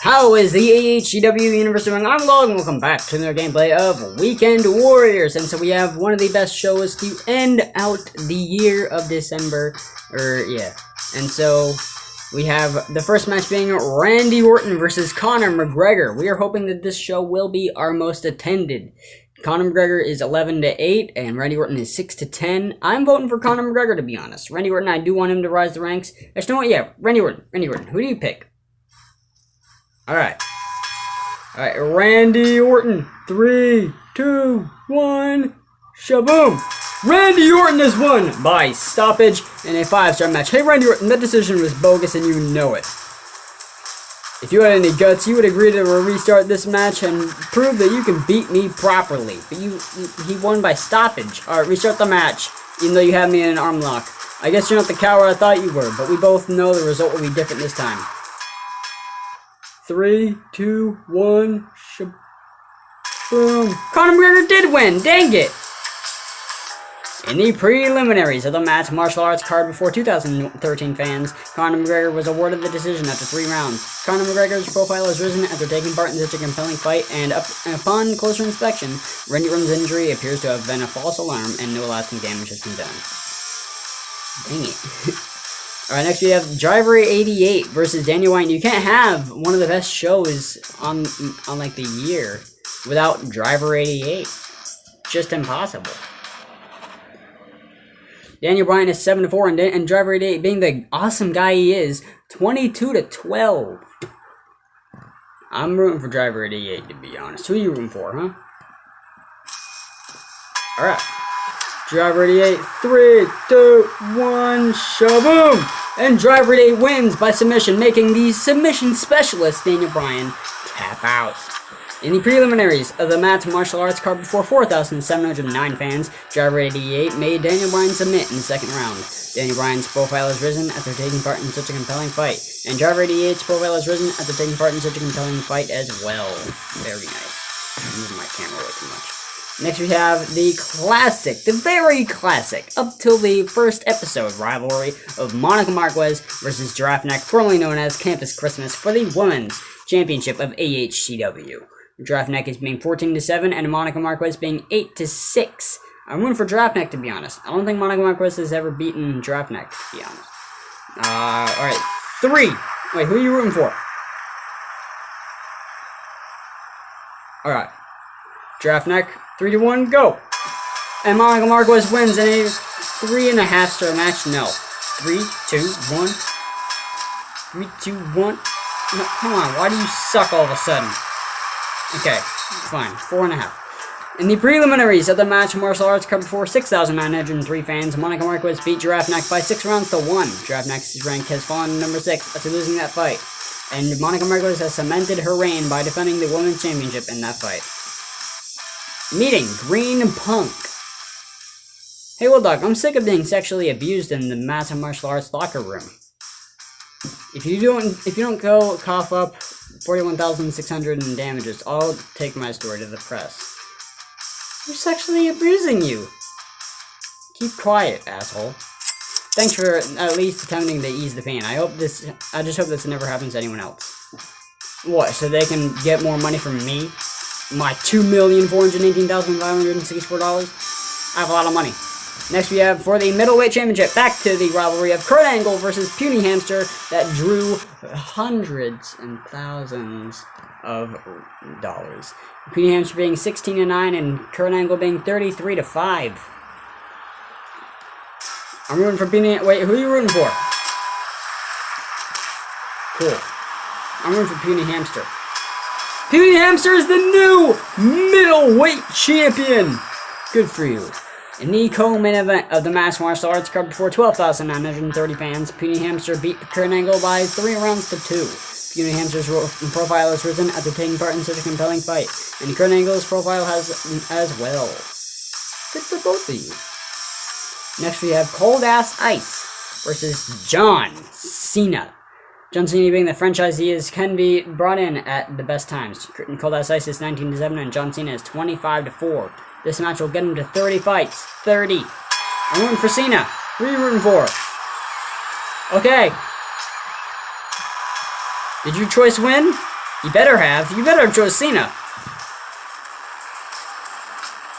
How is the AHGW universe doing? I'm Log, and welcome back to another gameplay of Weekend Warriors. And so we have one of the best shows to end out the year of December. And so we have the first match being Randy Orton versus Conor McGregor. We are hoping that this show will be our most attended. Conor McGregor is 11-8, and Randy Orton is 6-10. I'm voting for Conor McGregor, to be honest. Randy Orton, I do want him to rise the ranks. Actually, you know what? Yeah, Randy Orton. Who do you pick? Alright, Randy Orton. 3, 2, 1, shaboom! Randy Orton has won by stoppage in a 5-star match. Hey, Randy Orton, that decision was bogus and you know it. If you had any guts, you would agree to restart this match and prove that you can beat me properly. But he won by stoppage. Alright, restart the match, even though you have me in an arm lock. I guess you're not the coward I thought you were, but we both know the result will be different this time. 3, 2, 1, boom. Conor McGregor did win, dang it! In the preliminaries of the Matt's Martial Arts card before 2013 fans, Conor McGregor was awarded the decision after 3 rounds. Conor McGregor's profile has risen after taking part in such a compelling fight, and upon closer inspection, Randy Orton's injury appears to have been a false alarm and no lasting damage has been done. Dang it. Alright, next we have Driver 88 versus Daniel Bryan. You can't have one of the best shows on like the year without Driver 88. Just impossible. Daniel Bryan is 7-4, and Driver 88, being the awesome guy he is, 22-12. I'm rooting for Driver 88, to be honest. Who are you rooting for, huh? Alright. Driver 88, 3, 2, 1, shaboom! And Driver 88 wins by submission, making the submission specialist, Daniel Bryan, tap out. In the preliminaries of the Matt's Martial Arts card before 4,709 fans, Driver 88 made Daniel Bryan submit in the second round. Daniel Bryan's profile has risen after taking part in such a compelling fight, and Driver 88's profile has risen after taking part in such a compelling fight as well. Very nice. I'm moving my camera way too much. Next we have the classic, the very classic, up till the first episode rivalry of Monica Marquez versus Giraffe Neck, formerly known as Campus Christmas, for the Women's Championship of AHCW. Giraffe Neck is being 14-7, and Monica Marquez being 8-6. I'm rooting for Giraffe Neck, to be honest. I don't think Monica Marquez has ever beaten Giraffe Neck, to be honest. Alright, 3. Wait, who are you rooting for? Alright. Giraffe Neck, 3 to 1, go! And Monica Marquez wins in a 3.5-star match. No. 3, 2, 1. 3, 2, 1. No, come on, why do you suck all of a sudden? Okay, fine. 4.5. In the preliminaries of the Match Martial Arts card before 6,903 fans, Monica Marquez beat Giraffe Neck by 6 rounds to 1. Giraffe Neck's rank has fallen to number 6 after losing that fight. And Monica Marquez has cemented her reign by defending the Women's Championship in that fight. Meeting Green Punk. Hey, well, Doc, I'm sick of being sexually abused in the Matt's Martial Arts locker room. If you don't go cough up 41,600 in damages, I'll take my story to the press. We're sexually abusing you. Keep quiet, asshole. Thanks for at least attempting to ease the pain. I just hope this never happens to anyone else. What, so they can get more money from me? My $2,418,564? I have a lot of money. Next we have, for the middleweight championship, back to the rivalry of Kurt Angle versus Puny Hamster that drew hundreds and thousands of dollars. Puny Hamster being 16-9 and Kurt Angle being 33-5. I'm rooting for Puny. Wait, who are you rooting for? Cool. I'm rooting for Puny Hamster. Puny Hamster is the new middleweight champion. Good for you. In the co-main event of the Mass Martial Arts card before 12,930 fans, Puny Hamster beat Kurt Angle by 3 rounds to 2. Puny Hamster's profile has risen after taking part in such a compelling fight, and Kurt Angle's profile has as well. Good for both of you. Next we have Cold Ass Ice versus John Cena. John Cena, being the franchise he is, can be brought in at the best times. Cold Ass Ice is 19-7 and John Cena is 25-4. This match will get him to 30 fights. 30. I'm rooting for Cena. Who are you rooting for? Okay. Did your choice win? You better have. You better have chose Cena.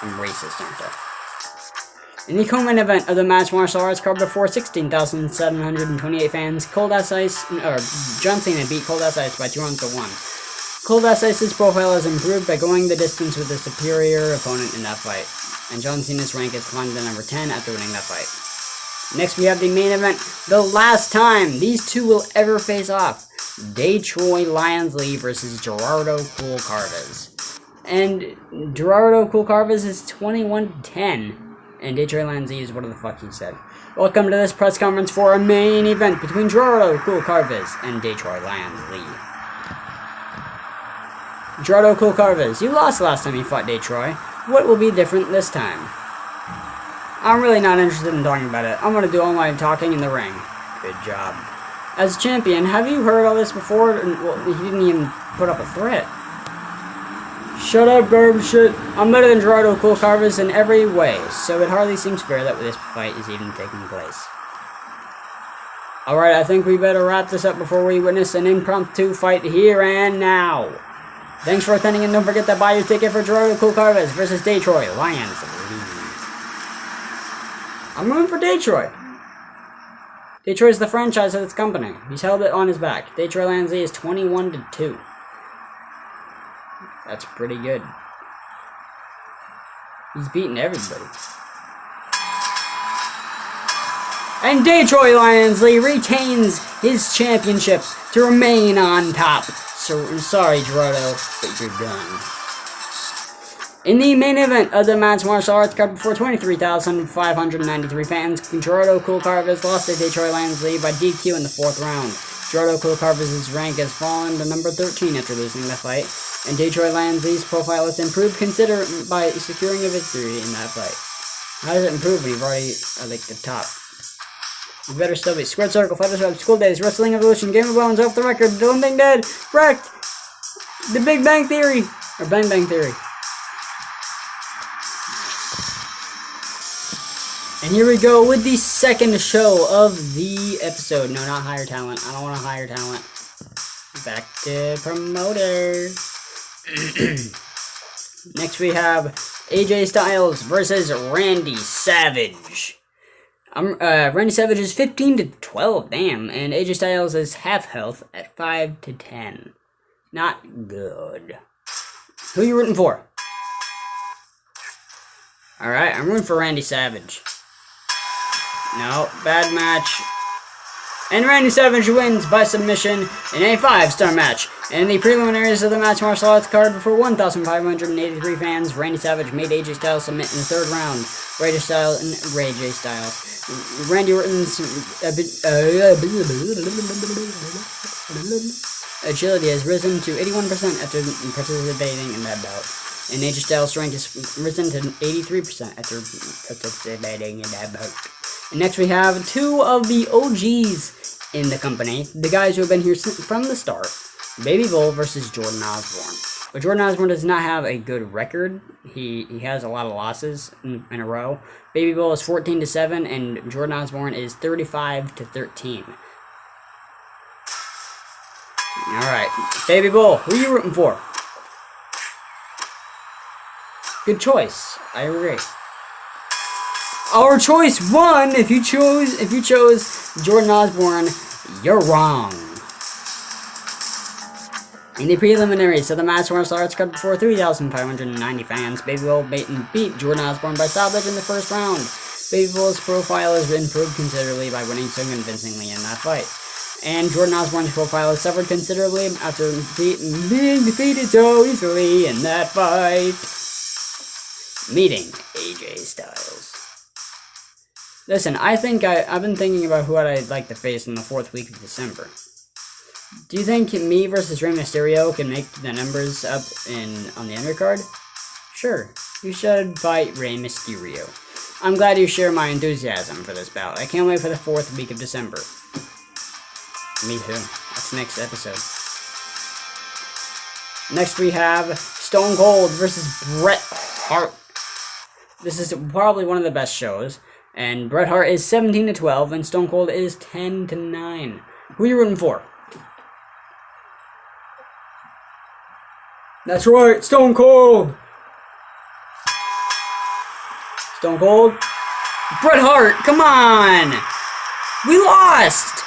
I'm racist, aren't I? In the co-main event of the Match Martial Arts card before 16,728 fans, Cold As Ice, or John Cena beat Cold As Ice by 2-1. Cold As Ice's profile is improved by going the distance with a superior opponent in that fight, and John Cena's rank is climbed to number 10 after winning that fight. Next we have the main event, the last time these two will ever face off. Detroit Lions Lee versus Gerardo Cool Carves. And Gerardo Cool Carves is 21-10. And Detroit Lions Lee is what the fuck he said. Welcome to this press conference for a main event between Gerardo Cool Carves and Detroit Lions Lee. Gerardo Cool Carves, you lost last time you fought Detroit. What will be different this time? I'm really not interested in talking about it. I'm gonna do all my talking in the ring. Good job. As champion, have you heard all this before? Well, he didn't even put up a threat. Shut up, garbage shit. I'm better than Gerardo Cool Carves in every way, so it hardly seems fair that this fight is even taking place. Alright, I think we better wrap this up before we witness an impromptu fight here and now. Thanks for attending, and don't forget to buy your ticket for Gerardo Cool Carves versus Detroit Lions Lee. I'm rooting for Detroit. Detroit is the franchise of this company. He's held it on his back. Detroit Lions Lee is 21-2. That's pretty good. He's beating everybody. And Detroit Lions Lee retains his championship to remain on top. So, I'm sorry, Gerardo, but you're done. In the main event of the Match Martial Arts card before 23,593 fans, Gerardo Cool Carves lost to Detroit Lions Lee by DQ in the 4th round. Gerardo Cool Carves' rank has fallen to number 13 after losing the fight, and Detroit Lions Lee's profile is improved considerably by securing a victory in that fight. How does it improve when you've already like the top? You better still be Squared Circle, Fighter Shop, School Days, Wrestling Evolution, Game of Bones, Off the Record, Dylan Being Dead, Wrecked, The Big Bang Theory, or Bang Bang Theory. And here we go with the second show of the episode. No, not Higher Talent. I don't want to hire talent. Back to promoter. Next we have AJ Styles versus Randy Savage. Randy Savage is 15-12, damn, and AJ Styles is half health at 5-10. Not good. Who are you rooting for? Alright, I'm rooting for Randy Savage. No, bad match. And Randy Savage wins by submission in a 5-star match. In the preliminaries of the Match Martial Arts card before 1,583 fans, Randy Savage made AJ Styles submit in the 3rd round. Randy Styles. Randy Orton's agility has risen to 81% after participating in that bout. And AJ Styles' rank has risen to 83% after participating in that bout. And next we have 2 of the OGs in the company, the guys who have been here from the start, Baby Bull versus Jordan Osborne. But Jordan Osborne does not have a good record. He has a lot of losses in a row. Baby Bull is 14-7, and Jordan Osborne is 35-13. Alright, Baby Bull, who are you rooting for? Good choice, I agree. Our choice won. If you chose Jordan Osborne, you're wrong. In the preliminaries of the Match Martial Arts card before 3,590 fans, Baby Bull beat Jordan Osborne by stoppage in the 1st round. Baby Bull's profile has been improved considerably by winning so convincingly in that fight. And Jordan Osborne's profile has suffered considerably after being defeated so easily in that fight. Meeting AJ Styles. Listen, I think I've been thinking about who I'd like to face in the 4th week of December. Do you think me versus Rey Mysterio can make the numbers up on the undercard? Sure, you should fight Rey Mysterio. I'm glad you share my enthusiasm for this bout. I can't wait for the 4th week of December. Me too. That's next episode. Next we have Stone Cold versus Bret Hart. This is probably one of the best shows. And Bret Hart is 17-12, and Stone Cold is 10-9. Who are you rooting for? That's right, Stone Cold. Stone Cold. Bret Hart, come on. We lost.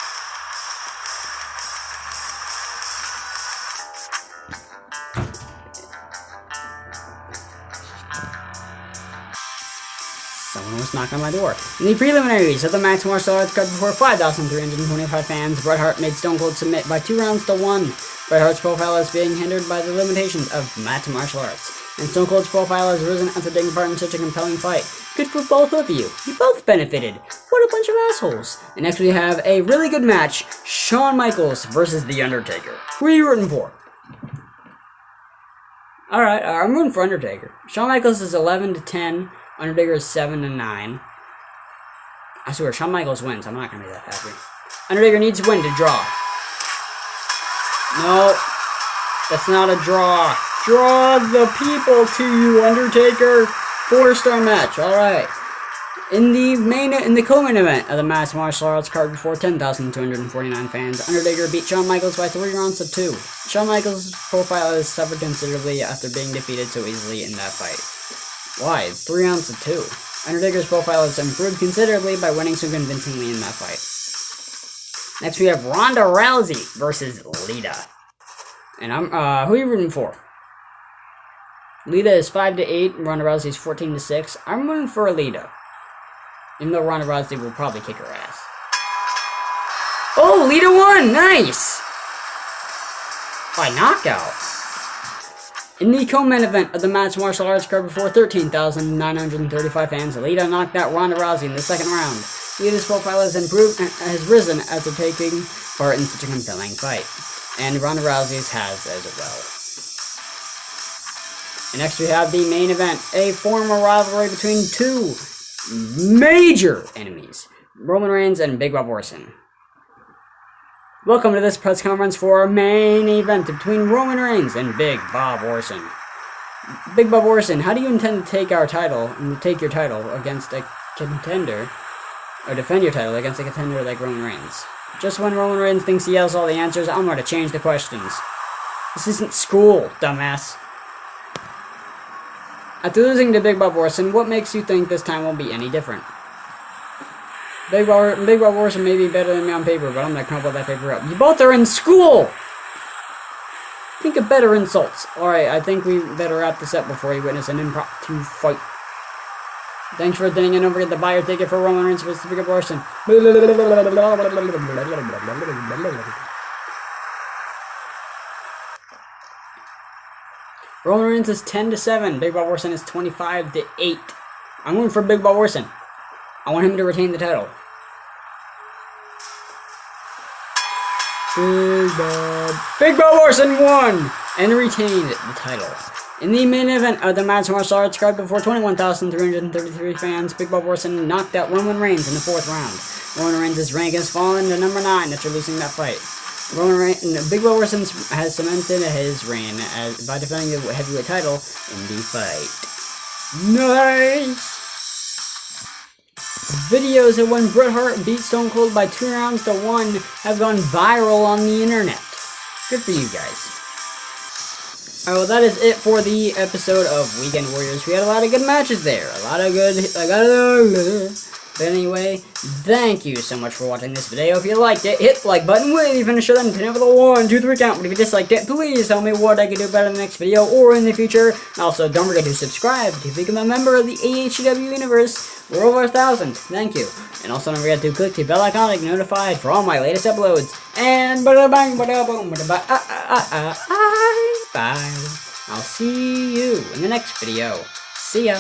Someone was knocking on my door. In the preliminaries of the Max Martial Arts card before 5,325 fans, Bret Hart made Stone Cold submit by 2 rounds to 1. Bret Hart's profile is being hindered by the limitations of Max Martial Arts, and Stone Cold's profile has risen after taking part in such a compelling fight. Good for both of you. You both benefited. What a bunch of assholes. And next we have a really good match, Shawn Michaels versus The Undertaker. Who are you rooting for? Alright, I'm rooting for Undertaker. Shawn Michaels is 11-10. Undertaker is 7-9. I swear, Shawn Michaels wins. I'm not gonna be that happy. Undertaker needs to win to draw. No, that's not a draw. Draw the people to you, Undertaker. 4-star match. All right. In the co-main event of the Mass Martial Arts card before 10,249 fans, Undertaker beat Shawn Michaels by 3 rounds to 2. Shawn Michaels' profile has suffered considerably after being defeated so easily in that fight. Why? It's 3 rounds to 2. Undertaker's profile has improved considerably by winning so convincingly in that fight. Next we have Ronda Rousey versus Lita. And who are you rooting for? Lita is 5-8, Ronda Rousey is 14-6. I'm rooting for Lita. Even though Ronda Rousey will probably kick her ass. Oh, Lita won! Nice! By knockout. In the co-main event of the Mass Martial Arts card before 13,935 fans, Lita knocked out Ronda Rousey in the second round. Lita's profile has risen after taking part in such a compelling fight. And Ronda Rousey's has as well. And next we have the main event, a former rivalry between 2 major enemies, Roman Reigns and Big Bob Orton. Welcome to this press conference for a main event between Roman Reigns and Big Bob Orton. Big Bob Orton, how do you intend to take your title against a contender, or defend your title against a contender like Roman Reigns? Just when Roman Reigns thinks he has all the answers, I'm going to change the questions. This isn't school, dumbass. After losing to Big Bob Orton, what makes you think this time won't be any different? Big Bob Orton may be better than me on paper, but I'm going to crumple that paper up. You both are in school! Think of better insults. Alright, I think we better wrap this up before you witness an impromptu fight. Thanks for attending, and don't forget to buy your ticket for Roman Reigns versus Big Bob Orton. Roman Reigns is 10-7. Big Bob Orton is 25-8. I'm going for Big Bob Orton. I want him to retain the title. Big Bob Orton won and retained the title. In the main event of the Mass Martial Arts card before 21,333 fans, Big Bob Orton knocked out Roman Reigns in the 4th round. Roman Reigns' rank has fallen to number 9 after losing that fight. Big Bob Orton has cemented his reign by defending the heavyweight title in the fight. Nice! Videos of when Bret Hart beat Stone Cold by 2 rounds to 1 have gone viral on the internet. Good for you guys. Alright, well that is it for the episode of Weekend Warriors. We had a lot of good matches there. But anyway, thank you so much for watching this video. If you liked it, hit the like button. We'll even finish it then 10 over the 1, 2, 3 count. But if you disliked it, please tell me what I could do better in the next video or in the future. And also, don't forget to subscribe to become a member of the AHW universe. We're over 1,000. Thank you. And also, don't forget to click the bell icon to get notified for all my latest uploads. And bada-bang, bada-boom, bada-ba, bye. I'll see you in the next video. See ya.